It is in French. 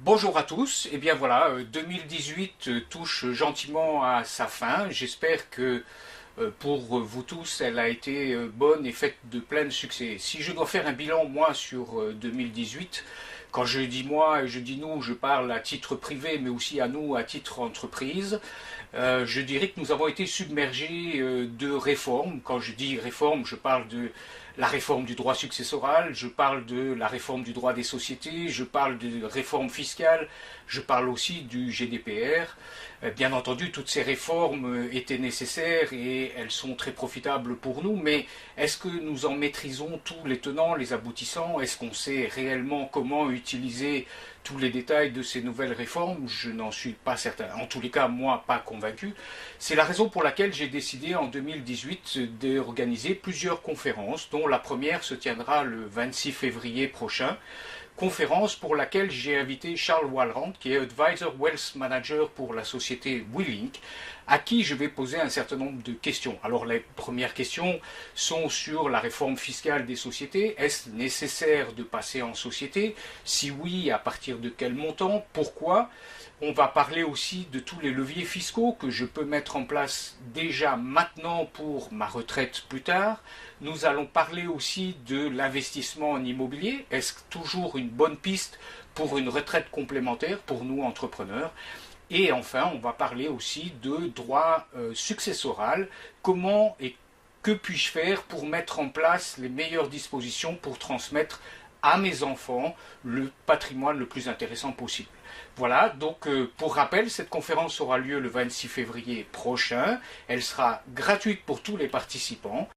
Bonjour à tous, et bien voilà, 2018 touche gentiment à sa fin. J'espère que pour vous tous, elle a été bonne et faite de plein de succès. Si je dois faire un bilan, moi, sur 2018, quand je dis moi et je dis nous, je parle à titre privé, mais aussi à nous, à titre entreprise, je dirais que nous avons été submergés de réformes. Quand je dis réformes, je parle de la réforme du droit successoral, je parle de la réforme du droit des sociétés, je parle de réforme fiscale, je parle aussi du GDPR. Bien entendu, toutes ces réformes étaient nécessaires et elles sont très profitables pour nous, mais est-ce que nous en maîtrisons tous les tenants, les aboutissants? Est-ce qu'on sait réellement comment utiliser tous les détails de ces nouvelles réformes? Je n'en suis pas certain. En tous les cas, moi, pas convaincu. C'est la raison pour laquelle j'ai décidé en 2018 d'organiser plusieurs conférences, dont la première se tiendra le 26 février prochain. Conférence pour laquelle j'ai invité Charles Walrand, qui est Advisor Wealth Manager pour la société WeLink, à qui je vais poser un certain nombre de questions. Alors les premières questions sont sur la réforme fiscale des sociétés. Est-ce nécessaire de passer en société? Si oui, à partir de quel montant? Pourquoi? On va parler aussi de tous les leviers fiscaux que je peux mettre en place déjà maintenant pour ma retraite plus tard. Nous allons parler aussi de l'investissement en immobilier. Est-ce toujours une bonne piste pour une retraite complémentaire pour nous entrepreneurs? Et enfin, on va parler aussi de droit successoral. Comment et que puis-je faire pour mettre en place les meilleures dispositions pour transmettre à mes enfants le patrimoine le plus intéressant possible. Voilà, donc pour rappel, cette conférence aura lieu le 26 février prochain. Elle sera gratuite pour tous les participants.